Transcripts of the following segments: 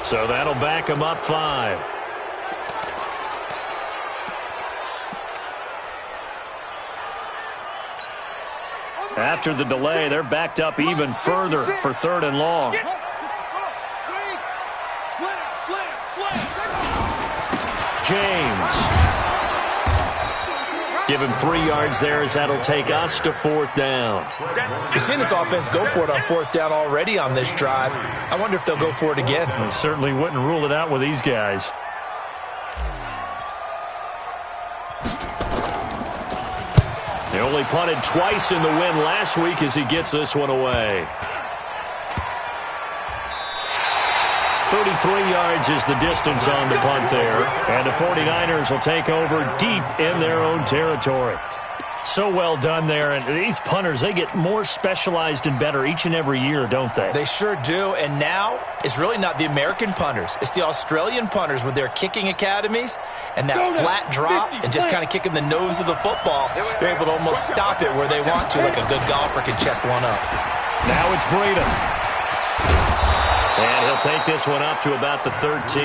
So that'll back him up 5. After the delay, they're backed up even further for 3rd and long. James. Give him 3 yards there as that'll take us to 4th down. We've seen this offense go for it on 4th down already on this drive. I wonder if they'll go for it again. I certainly wouldn't rule it out with these guys. They only punted twice in the win last week as he gets this one away. 33 yards is the distance on the punt there. And the 49ers will take over deep in their own territory. So well done there. And these punters, they get more specialized and better each and every year, don't they? They sure do. And now it's really not the American punters. It's the Australian punters with their kicking academies and that flat drop and just kind of kicking the nose of the football. They're able to almost stop it where they want to, like a good golfer can check one up. Now it's Breida. And he'll take this one up to about the 13.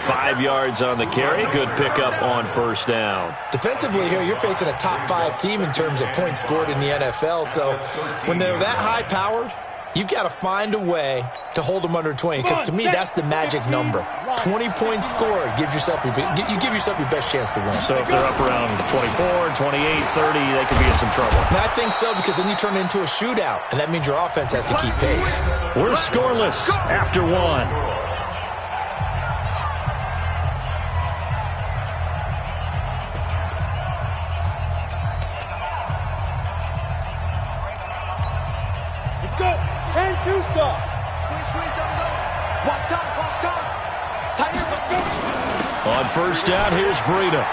5 yards on the carry. Good pickup on 1st down. Defensively here, you're facing a top 5 team in terms of points scored in the NFL. So when they're that high-powered, you've got to find a way to hold them under 20. Because to me, that's the magic number. 20 points scored you give yourself your best chance to win. So if they're up around 24, 28, 30, they could be in some trouble. And I think so, because then you turn it into a shootout, and that means your offense has to keep pace. We're scoreless after 1. On 1st down, here's Breida.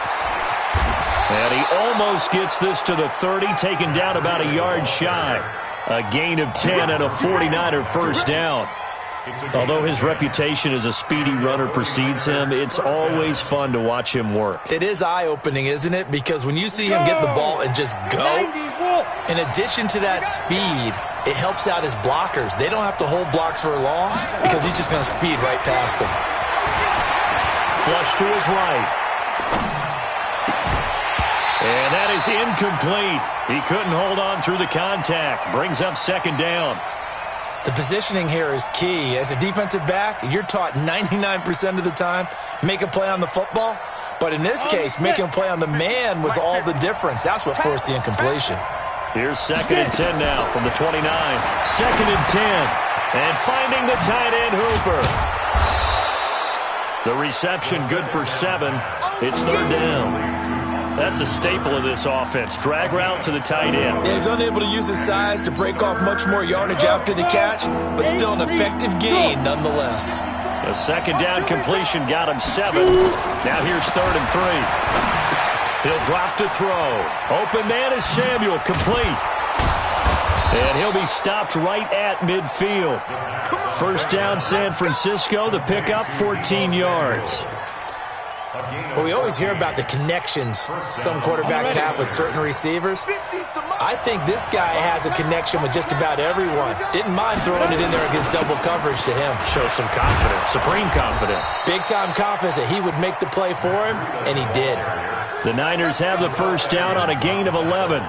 And he almost gets this to the 30, taken down about a yard shy. A gain of 10 and a 49er 1st down. Although his reputation as a speedy runner precedes him, it's always fun to watch him work. It is eye-opening, isn't it? Because when you see him get the ball and just go, in addition to that speed, it helps out his blockers. They don't have to hold blocks for long because he's just going to speed right past them. Flush to his right. And that is incomplete. He couldn't hold on through the contact. Brings up 2nd down. The positioning here is key. As a defensive back, you're taught 99% of the time, make a play on the football. But in this case, making a play on the man was all the difference. That's what forced the incompletion. Here's 2nd and 10 now from the 29. 2nd and 10. And finding the tight end Hooper. The reception good for 7. It's 3rd down. That's a staple of this offense. Drag route to the tight end. Yeah, he's unable to use his size to break off much more yardage after the catch, but still an effective gain nonetheless. A 2nd down completion got him 7. Now here's 3rd and 3. He'll drop to throw. Open man is Samuel, complete. And he'll be stopped right at midfield. 1st down San Francisco, the pickup 14 yards. Well, we always hear about the connections some quarterbacks have with certain receivers. I think this guy has a connection with just about everyone. Didn't mind throwing it in there against double coverage to him. Shows some confidence, supreme confidence. Big-time confidence that he would make the play for him, and he did. The Niners have the 1st down on a gain of 11.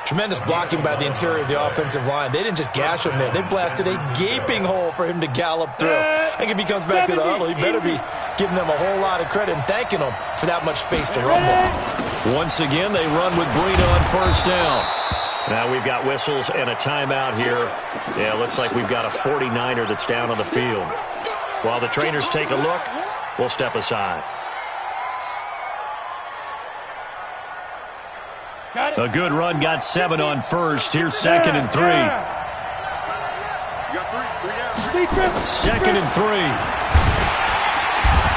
Tremendous blocking by the interior of the offensive line. They didn't just gash him there. They blasted a gaping hole for him to gallop through. I think if he comes back to the huddle, he better be giving them a whole lot of credit and thanking them for that much space to rumble. Once again, they run with Breida on 1st down. Now we've got whistles and a timeout here. Yeah, looks like we've got a 49er that's down on the field. While the trainers take a look, we'll step aside. A good run, got 7 on 1st. Here's 2nd and 3. 2nd and 3.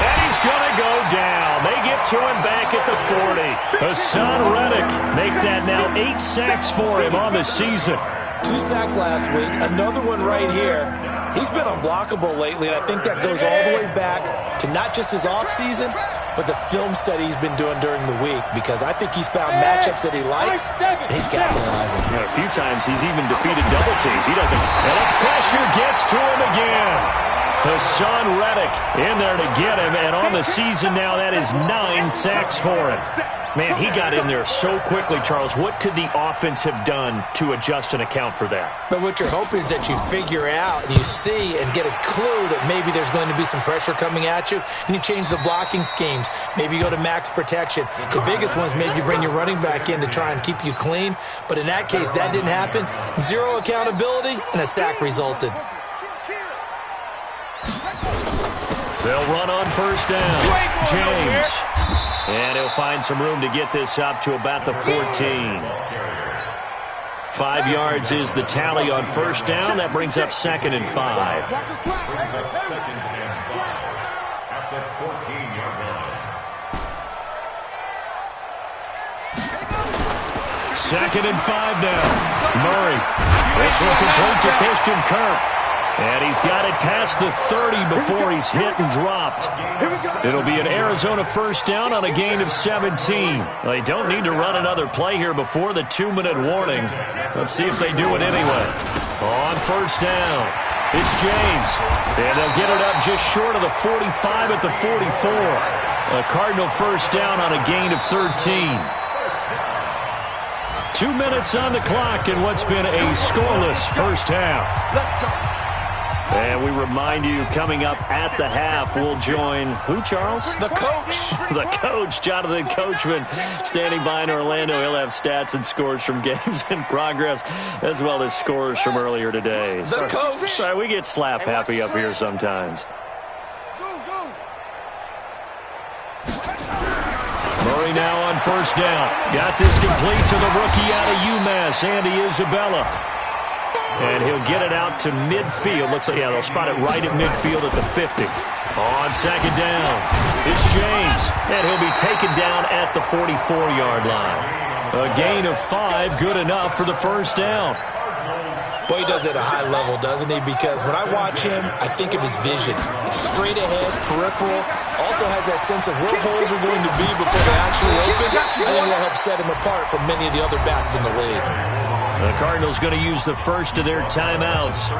And he's going to go down. They get to him back at the 40. Hassan Reddick make that now 8 sacks for him on the season. 2 sacks last week. Another one right here. He's been unblockable lately, and I think that goes all the way back to not just his offseason, but the film study he's been doing during the week, because I think he's found matchups that he likes, and he's capitalizing. You know, a few times he's even defeated double teams. He doesn't. And the pressure gets to him again. Hassan Reddick in there to get him, and on the season now, that is 9 sacks for him. Man, he got in there so quickly, Charles. What could the offense have done to adjust and account for that? But what you're hoping is that you figure out and you see and get a clue that maybe there's going to be some pressure coming at you, and you change the blocking schemes. Maybe you go to max protection. The biggest one is maybe you bring your running back in to try and keep you clean. But in that case, that didn't happen. Zero accountability, and a sack resulted. They'll run on first down. James. And he'll find some room to get this up to about the 14. 5 yards is the tally on first down. That brings up 2nd and 5. Second and 5 now. Murray. This will complete to Christian Kirk. And he's got it past the 30 before he's hit and dropped. It'll be an Arizona first down on a gain of 17. They don't need to run another play here before the 2-minute warning. Let's see if they do it anyway. On first down, it's James. And they'll get it up just short of the 45 at the 44. A Cardinal first down on a gain of 13. 2 minutes on the clock in what's been a scoreless first half. And we remind you, coming up at the half, we'll join who, Charles? The coach. The coach, Jonathan Coachman, standing by in Orlando. He'll have stats and scores from games in progress, as well as scores from earlier today. The coach. Sorry, we get slap happy up here sometimes. Murray now on first down. Got this complete to the rookie out of UMass, Andy Isabella. And he'll get it out to midfield. Looks like, yeah, they'll spot it right at midfield at the 50. On second down, it's James. And he'll be taken down at the 44-yard line. A gain of 5, good enough for the first down. Boy, he does it at a high level, doesn't he? Because when I watch him, I think of his vision. Straight ahead, peripheral. Also has that sense of where holes are going to be before they actually open. I think that helps set him apart from many of the other backs in the league. The Cardinals going to use the first of their timeouts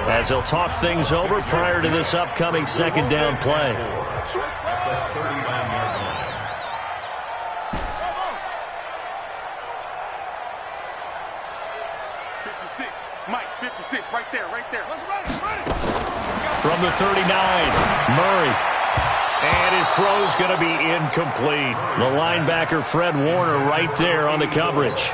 as they'll talk things over prior to this upcoming second down play. Mike, 56, right there. From the 39, Murray. And his throw's going to be incomplete. The linebacker, Fred Warner, right there on the coverage.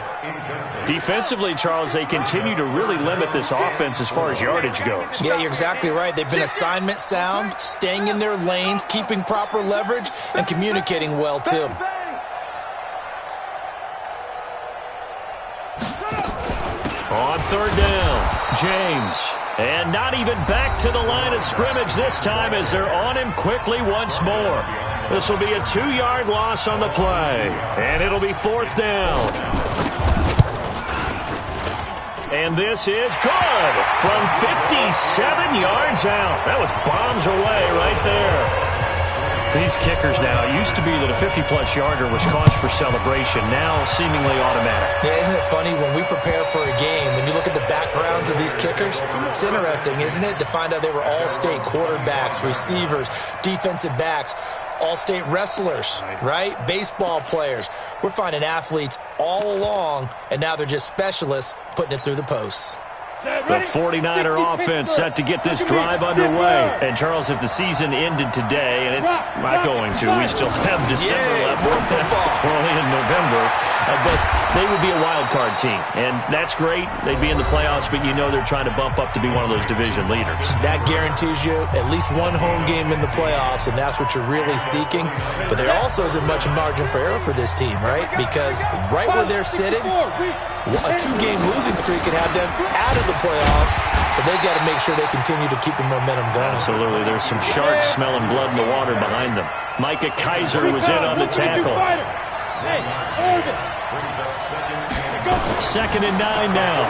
Defensively, Charles, they continue to really limit this offense as far as yardage goes. Yeah, you're exactly right. They've been assignment sound, staying in their lanes, keeping proper leverage, and communicating well, too. On third down, James. And not even back to the line of scrimmage this time as they're on him quickly once more. This will be a 2-yard loss on the play. And it'll be fourth down. And this is good from 57 yards out. That was bombs away right there. These kickers now, it used to be that a 50-plus yarder was cause for celebration, now seemingly automatic. Yeah, isn't it funny when we prepare for a game, when you look at the backgrounds of these kickers, it's interesting, isn't it, to find out they were all-state quarterbacks, receivers, defensive backs, all-state wrestlers, right? Baseball players. We're finding athletes all along, and now they're just specialists putting it through the posts. The 49er offense set to get this drive underway. And, Charles, if the season ended today, and it's not going to, we still have December left. We're only in November. But they would be a wild card team. And that's great. They'd be in the playoffs, but you know they're trying to bump up to be one of those division leaders. That guarantees you at least one home game in the playoffs, and that's what you're really seeking. But there also isn't much margin for error for this team, right? Because right where they're sitting, a 2-game losing streak could have them out of the playoffs, so they've got to make sure they continue to keep the momentum going. Absolutely. There's some sharks smelling blood in the water behind them. Micah Kaiser was in on the tackle. Second and 9 now.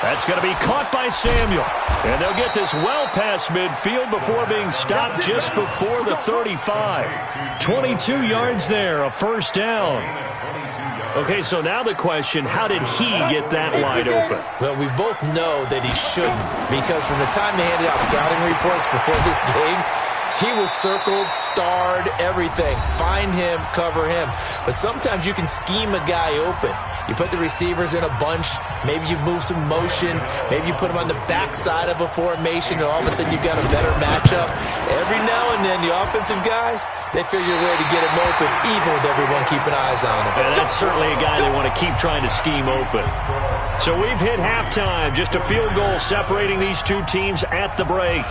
That's going to be caught by Samuel. And they'll get this well past midfield before being stopped just before the 35. 22 yards there, a first down. Okay, so now the question, how did he get that wide open? Well, we both know that he shouldn't, because from the time they handed out scouting reports before this game, he was circled, starred, everything. Find him, cover him. But sometimes you can scheme a guy open. You put the receivers in a bunch. Maybe you move some motion. Maybe you put them on the backside of a formation, and all of a sudden you've got a better matchup. Every now and then, the offensive guys, they figure a way to get him open, even with everyone keeping eyes on him. And that's certainly a guy they want to keep trying to scheme open. So we've hit halftime. Just a field goal separating these two teams at the break.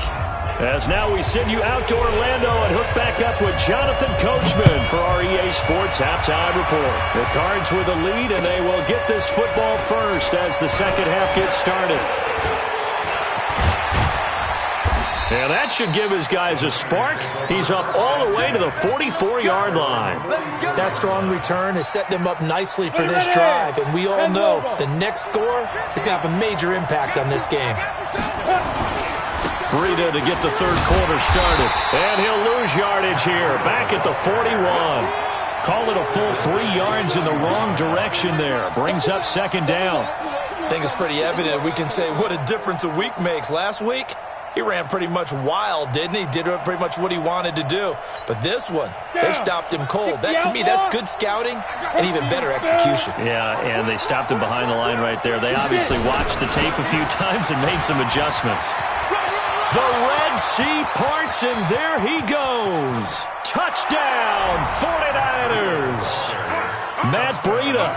As now we send you out to Orlando and hook back up with Jonathan Coachman for our EA Sports Halftime Report. The Cards with the lead, and they will get this football first as the second half gets started. And that should give his guys a spark. He's up all the way to the 44-yard line. That strong return has set them up nicely for this drive, and we all know the next score is going to have a major impact on this game. Breida to get the third quarter started. And he'll lose yardage here. Back at the 41. Call it a full 3 yards in the wrong direction there. Brings up second down. I think it's pretty evident. We can say what a difference a week makes. Last week, he ran pretty much wild, didn't he? Did pretty much what he wanted to do. But this one, they stopped him cold. That, to me, that's good scouting and even better execution. Yeah, and they stopped him behind the line right there. They obviously watched the tape a few times and made some adjustments. The Red Sea parts, and there he goes. Touchdown, 49ers. Matt Breida,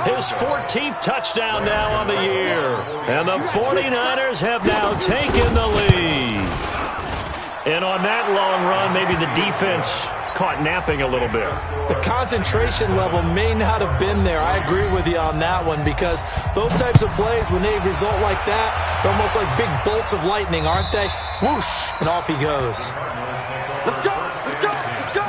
his 14th touchdown now on the year. And the 49ers have now taken the lead. And on that long run, maybe the defense caught napping a little bit. The concentration level may not have been there. I agree with you on that one, because those types of plays, when they result like that, they're almost like big bolts of lightning, aren't they? Whoosh, and off he goes. Let's go, let's go, let's go.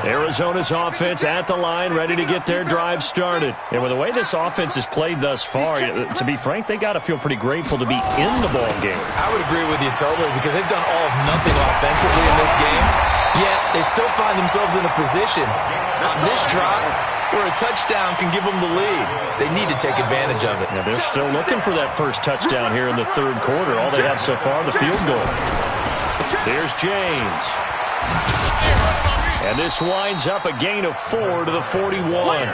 Arizona's offense at the line, ready to get their drive started. And with the way this offense has played thus far, to be frank, they got to feel pretty grateful to be in the ball game. I would agree with you totally, because they've done all of nothing offensively in this game, yet they still find themselves in a position on this drive where a touchdown can give them the lead. They need to take advantage of it. Yeah, they're still looking for that first touchdown here in the third quarter. All they have so far, the field goal. Here's James. And this winds up a gain of 4 to the 41.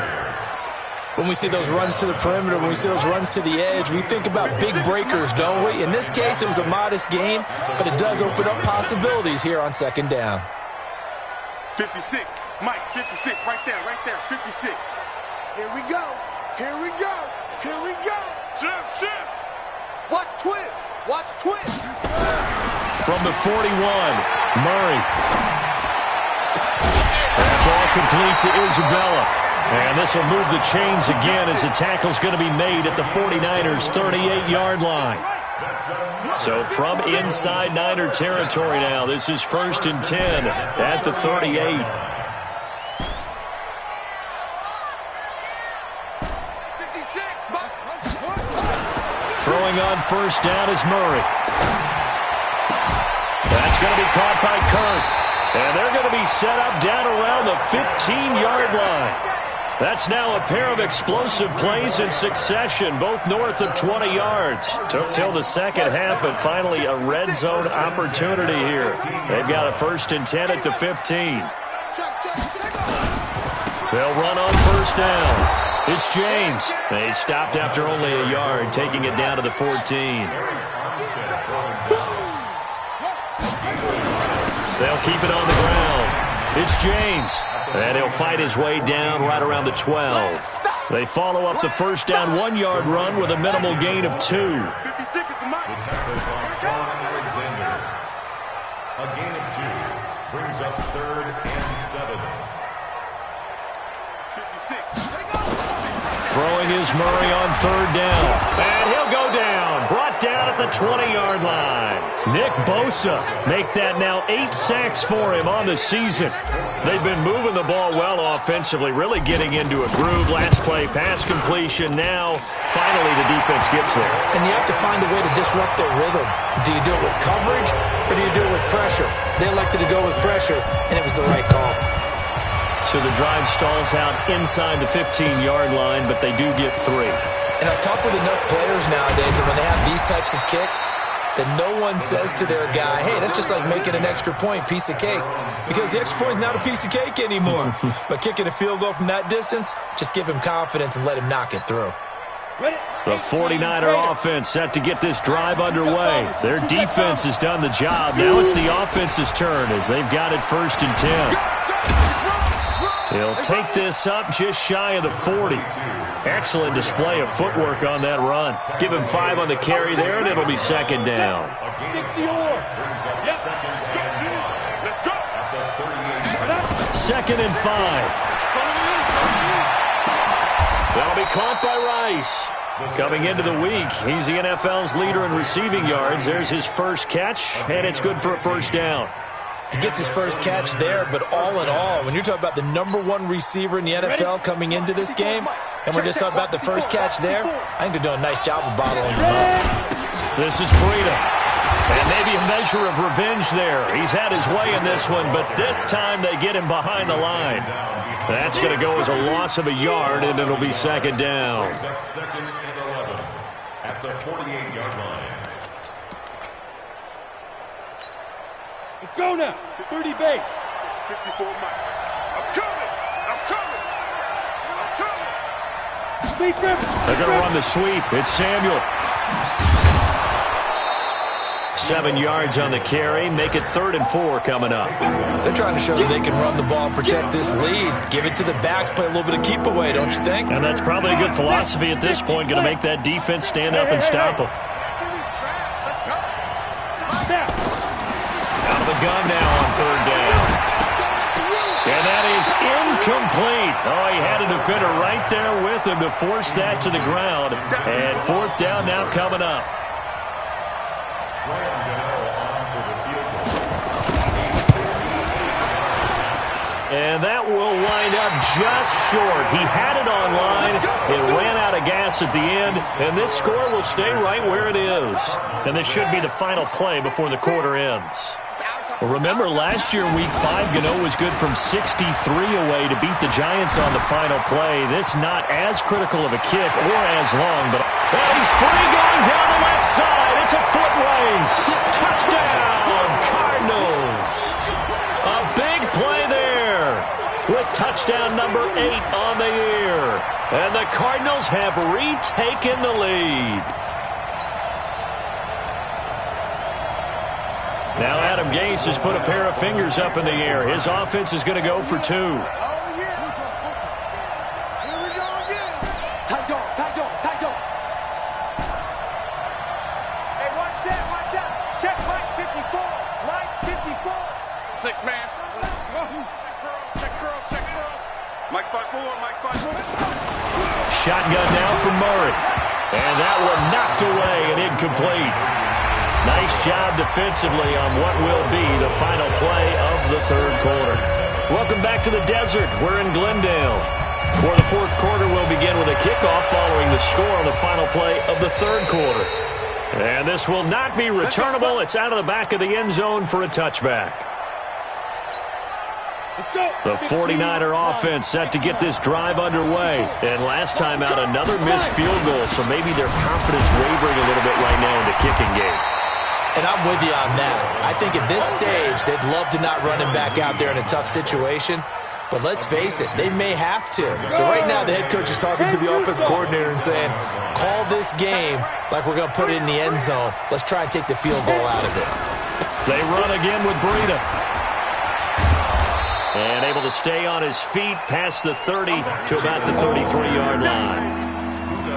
When we see those runs to the perimeter, when we see those runs to the edge, we think about big breakers, don't we? In this case, it was a modest gain, but it does open up possibilities here on second down. 56, Mike, 56, right there, 56. Here we go, here we go, here we go. Shift. Watch twist. From the 41, Murray. That ball complete to Isabella. And this will move the chains again as the tackle's going to be made at the 49ers' 38-yard line. So from inside Niner territory now, this is 1st and 10 at the 38. Throwing on first down is Murray. That's going to be caught by Kirk. And they're going to be set up down around the 15-yard line. That's now a pair of explosive plays in succession, both north of 20 yards. Took till the second half, but finally a red zone opportunity here. They've got a 1st and 10 at the 15. They'll run on first down. It's James. They stopped after only a yard, taking it down to the 14. They'll keep it on the ground. It's James. And he'll fight his way down right around the 12. They follow up the first down 1-yard run with a minimal gain of 2. 56 is the Mike. A gain of 2 brings up 3rd and 7. 56. Throwing is Murray on 3rd down. And he'll go down. Brought down at the 20-yard line. Nick Bosa make that now 8 sacks for him on the season. They've been moving the ball well offensively, really getting into a groove. Last play, pass completion. Now, finally, the defense gets there. And you have to find a way to disrupt their rhythm. Do you do it with coverage, or do you do it with pressure? They elected to go with pressure, and it was the right call. So the drive stalls out inside the 15-yard line, but they do get 3. And I've talked with enough players nowadays that when they have these types of kicks, that no one says to their guy, hey, that's just like making an extra point, piece of cake. Because the extra point is not a piece of cake anymore. But kicking a field goal from that distance, just give him confidence and let him knock it through. The 49er offense set to get this drive underway. Their defense has done the job. Now it's the offense's turn as they've got it 1st and 10. He'll take this up just shy of the 40. Excellent display of footwork on that run. Give him 5 on the carry there, and it'll be 2nd down. Second and 5. That'll be caught by Rice. Coming into the week, he's the NFL's leader in receiving yards. There's his first catch, and it's good for a 1st down. He gets his first catch there, but all in all, when you're talking about the #1 receiver in the NFL coming into this game, and we're just talking about the first catch there, I think they're doing a nice job of bottling him up. This is Breida. And maybe a measure of revenge there. He's had his way in this one, but this time they get him behind the line. That's going to go as a loss of a yard, and it'll be 2nd down. 2nd and 11 at the 48-yard line. Let's go now. 30 base. 54 Mike. I'm coming. I'm coming. I'm coming. They're going to run the sweep. It's Samuel. 7 yards on the carry. Make it 3rd and 4 coming up. They're trying to show that they can run the ball and protect this lead. Give it to the backs, play a little bit of keep away, don't you think? And that's probably a good philosophy at this point. Going to make that defense stand up and stop them. Out of the gun now on 3rd down. And that is incomplete. Oh, he had a defender right there with him to force that to the ground. And 4th down now coming up. And that will wind up just short. He had it on line. It ran out of gas at the end. And this score will stay right where it is. And this should be the final play before the quarter ends. Well, remember, last year, Week 5, Gano was good from 63 away to beat the Giants on the final play. This not as critical of a kick or as long, but he's free going down the left side. It's a foot race. Touchdown, Cardinals. A big play there with touchdown number 8 on the year. And the Cardinals have retaken the lead. Now Adam Gase has put a pair of fingers up in the air. His offense is going to go for 2. Oh, yeah. Here we go again. Tight dog, tight dog, tight dog. Hey, watch out. Check Mike 54. Mike 54. 6 man. Check curls. Mike 5-4. Shotgun now from Murray. And that one knocked away and incomplete. Nice job defensively on what will be the final play of the 3rd quarter. Welcome back to the desert. We're in Glendale. For the 4th quarter, we'll begin with a kickoff following the score on the final play of the 3rd quarter. And this will not be returnable. It's out of the back of the end zone for a touchback. The 49er offense set to get this drive underway. And last time out, another missed field goal, so maybe their confidence wavering a little bit right now in the kicking game. And I'm with you on that. I think at this stage, they'd love to not run him back out there in a tough situation. But let's face it, they may have to. So right now, the head coach is talking to the offense coordinator and saying, call this game like we're going to put it in the end zone. Let's try and take the field goal out of it. They run again with Breida. And able to stay on his feet past the 30 to about the 33-yard line.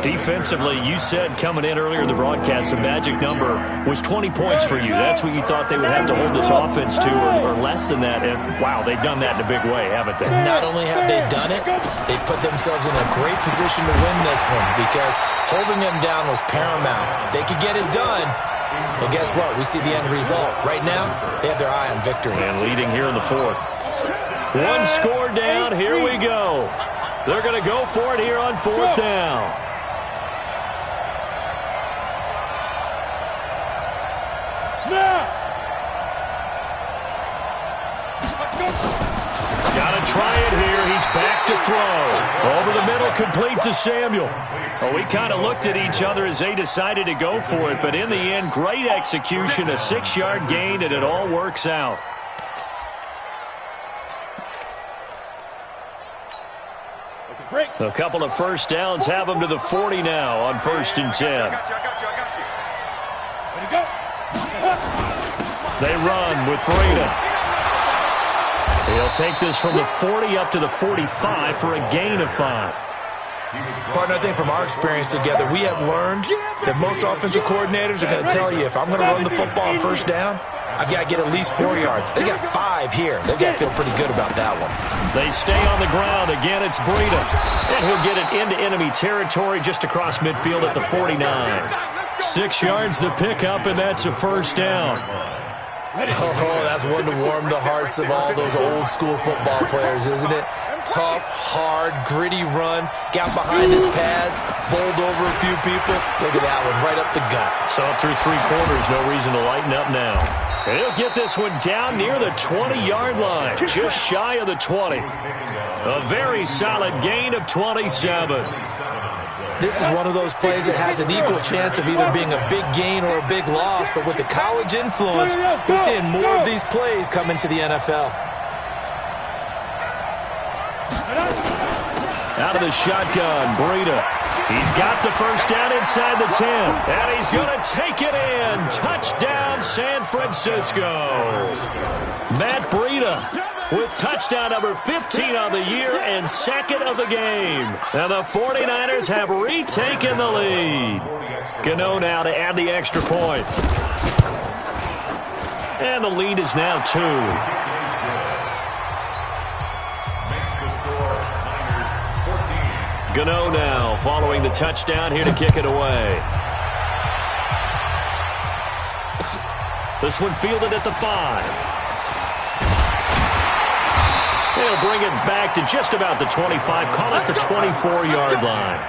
Defensively, you said coming in earlier in the broadcast, the magic number was 20 points for you. That's what you thought they would have to hold this offense to, or less than that. And, wow, they've done that in a big way, haven't they? And not only have they done it, they put themselves in a great position to win this one because holding them down was paramount. If they could get it done, well, guess what? We see the end result. Right now, they have their eye on victory. And leading here in the 4th. 1 score down. Here we go. They're going to go for it here on 4th down. Got to try it here. ball complete to Samuel. Well, we kind of looked at each other as they decided to go for it, but in the end, great execution, a 6-yard gain, and it all works out. A couple of first downs have them to the 40 now on 1st and 10. They run with Breida. He'll take this from the 40 up to the 45 for a gain of 5. Partner, I think from our experience together, we have learned that most offensive coordinators are going to tell you, if I'm going to run the football on 1st down, I've got to get at least 4 yards. They got 5 here. They've got to feel pretty good about that one. They stay on the ground. Again, it's Breida. And he'll get it into enemy territory just across midfield at the 49. 6 yards the pickup, and that's a 1st down. Oh, that's one to warm the hearts of all those old school football players, isn't it? Tough, hard, gritty run. Got behind his pads, bowled over a few people. Look at that one, right up the gut. So up through 3 quarters, no reason to lighten up now. And he'll get this one down near the 20-yard line, just shy of the 20. A very solid gain of 27. This is one of those plays that has an equal chance of either being a big gain or a big loss, but with the college influence, we're seeing more of these plays come into the NFL. Out of the shotgun, Breida. He's got the 1st down inside the 10, and he's going to take it in. Touchdown, San Francisco. Matt Breida with touchdown number 15 on the year and 2nd of the game. And the 49ers have retaken the lead. Gano now to add the extra point. And the lead is now 2. Gano now following the touchdown here to kick it away. This one fielded at the 5. They'll bring it back to just about the 25, call it the 24-yard line.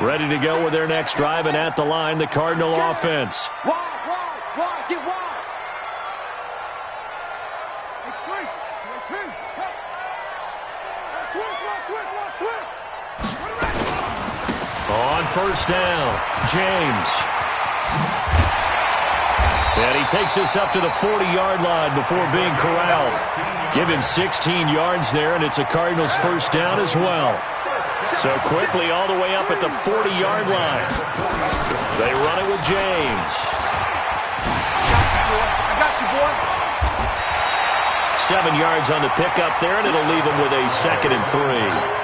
Ready to go with their next drive, and at the line, the Cardinal offense. Wide, get wide. On 1st down, James. And he takes this up to the 40-yard line before being corralled. Give him 16 yards there, and it's a Cardinals 1st down as well. So quickly all the way up at the 40-yard line. They run it with James. I got you, boy. 7 yards on the pickup there, and it'll leave him with a 2nd and 3.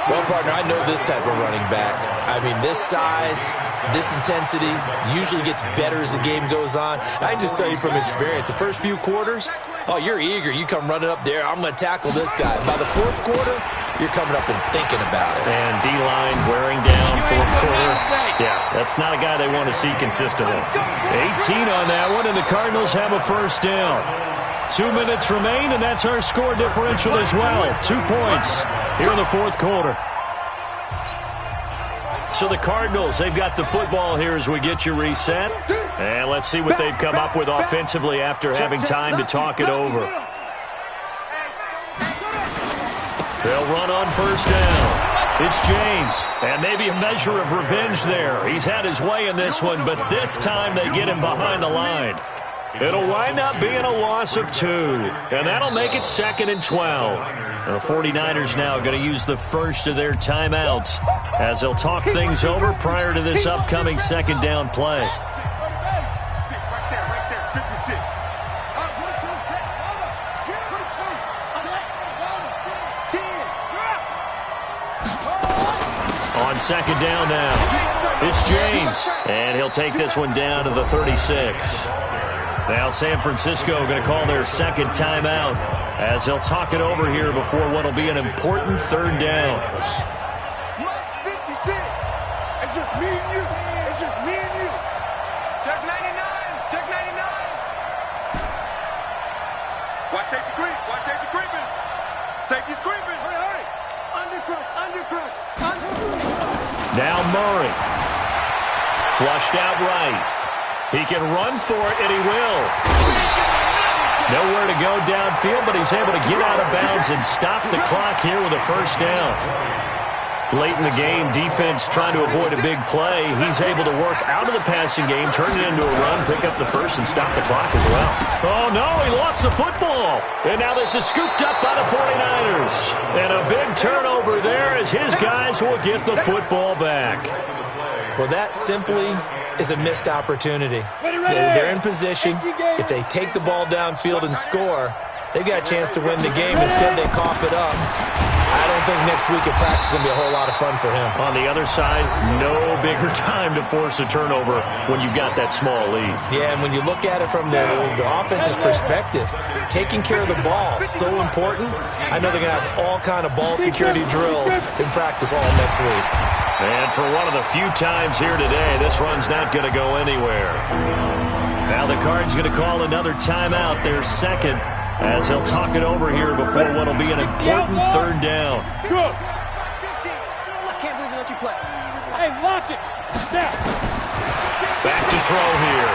Well, partner, I know this type of running back. I mean, this size, this intensity usually gets better as the game goes on. I can just tell you from experience, the first few quarters, oh, you're eager. You come running up there, I'm going to tackle this guy. By the 4th quarter, you're coming up and thinking about it. And D-line wearing down 4th quarter. Yeah, that's not a guy they want to see consistently. 18 on that one, and the Cardinals have a 1st down. 2 minutes remain, and that's our score differential as well. 2 points here in the 4th quarter. So the Cardinals, they've got the football here as we get you reset. And let's see what they've come up with offensively after having time to talk it over. They'll run on 1st down. It's James, and maybe a measure of revenge there. He's had his way in this one, but this time they get him behind the line. It'll wind up being a loss of 2, and that'll make it 2nd and 12. The 49ers now going to use the first of their timeouts as they'll talk things over prior to this upcoming 2nd down play. On 2nd down now, it's James, and he'll take this one down to the 36. Now San Francisco going to call their 2nd timeout as they'll talk it over here before what will be an important 3rd down. March 56. It's just me and you. It's just me and you. Check 99. Check 99. Watch safety creep. Watch safety creeping. Safety's creeping. Hurry. Undercrush. Now Murray. Flushed out right. He can run for it, and he will. Nowhere to go downfield, but he's able to get out of bounds and stop the clock here with a first down. Late in the game, defense trying to avoid a big play. He's able to work out of the passing game, turn it into a run, pick up the first, and stop the clock as well. Oh, no, he lost the football. And now this is scooped up by the 49ers. And a big turnover there as his guys will get the football back. Well, that simply is a missed opportunity. They're in position. If they take the ball downfield and score, they've got a chance to win the game. Instead, they cough it up. I don't think next week at practice is going to be a whole lot of fun for him. On the other side, no bigger time to force a turnover when you've got that small lead. Yeah, and when you look at it from the offense's perspective, taking care of the ball is so important. I know they're going to have all kind of ball security drills in practice all next week. And for one of the few times here today, this run's not going to go anywhere. Now the Cards going to call another timeout, their second, as he'll talk it over here before what will be an important third down. Good. I can't believe they let you play. Hey, lock it. Now. Back to throw here.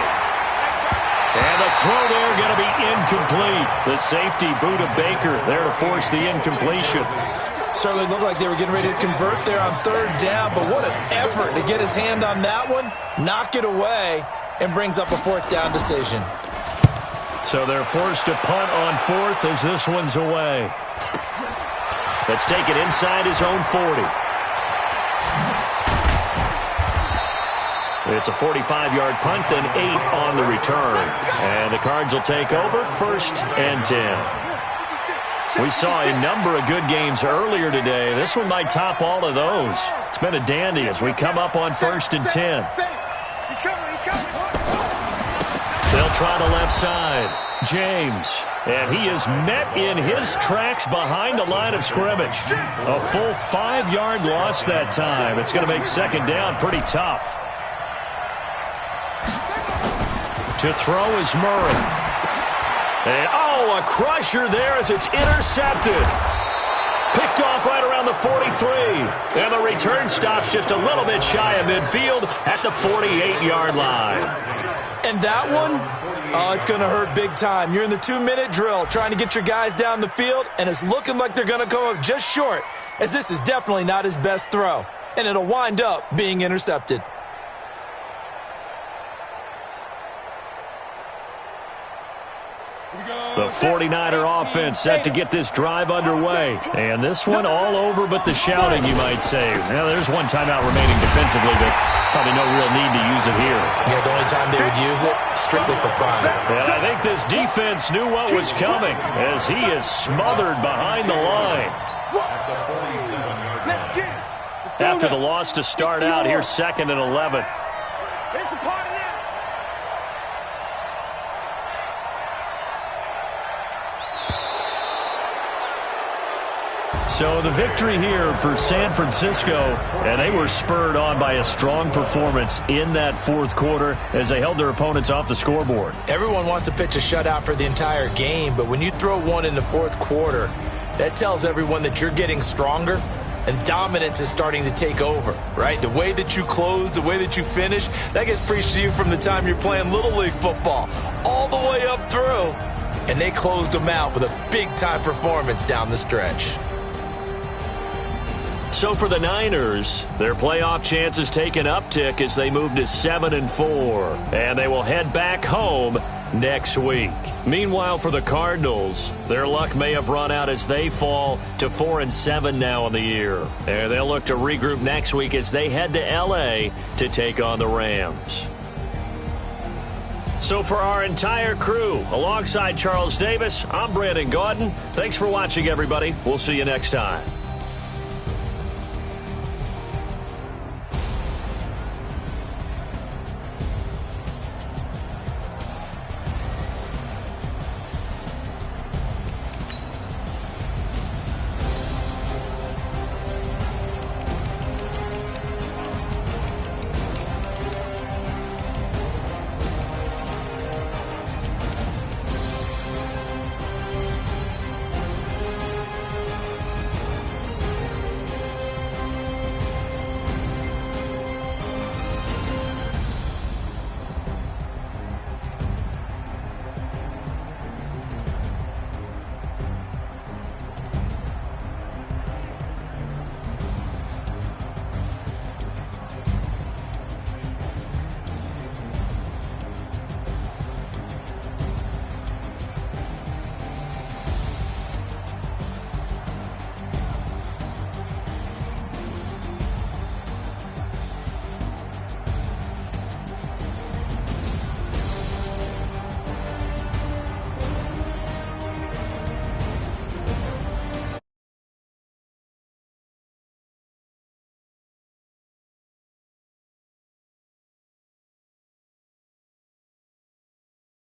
And the throw there going to be incomplete. The safety, Buda Baker, there to force the incompletion. Certainly looked like they were getting ready to convert there on third down, but what an effort to get his hand on that one, knock it away, and brings up a fourth down decision. So they're forced to punt on fourth as this one's away. Let's take it inside his own 40. It's a 45-yard punt, then 8 on the return. And the Cards will take over, 1st and 10. We saw a number of good games earlier today. This one might top all of those. It's been a dandy as we come up on 1st and 10. They'll try the left side. James. And he is met in his tracks behind the line of scrimmage. A full 5-yard loss that time. It's going to make second down pretty tough. To throw is Murray. And, a crusher there as it's intercepted. Picked off right around the 43. And the return stops just a little bit shy of midfield at the 48-yard line. And that one, it's going to hurt big time. You're in the 2-minute drill trying to get your guys down the field, and it's looking like they're going to come up just short, as this is definitely not his best throw. And it'll wind up being intercepted. The 49er offense set to get this drive underway. And this one all over but the shouting, you might say. Now, there's one timeout remaining defensively, but probably no real need to use it here. Yeah, the only time they would use it, strictly for pride. And I think this defense knew what was coming as he is smothered behind the line. After the loss to start out, here's 2nd and 11. So the victory here for San Francisco, and they were spurred on by a strong performance in that fourth quarter as they held their opponents off the scoreboard. Everyone wants to pitch a shutout for the entire game, but when you throw one in the fourth quarter, that tells everyone that you're getting stronger and dominance is starting to take over, right? The way that you close, the way that you finish, that gets preached to you from the time you're playing Little League football all the way up through. And they closed them out with a big-time performance down the stretch. So for the Niners, their playoff chances take an uptick as they move to 7-4, and they will head back home next week. Meanwhile, for the Cardinals, their luck may have run out as they fall to 4-7 now in the year. And they'll look to regroup next week as they head to L.A. to take on the Rams. So for our entire crew, alongside Charles Davis, I'm Brandon Gaudin. Thanks for watching, everybody. We'll see you next time.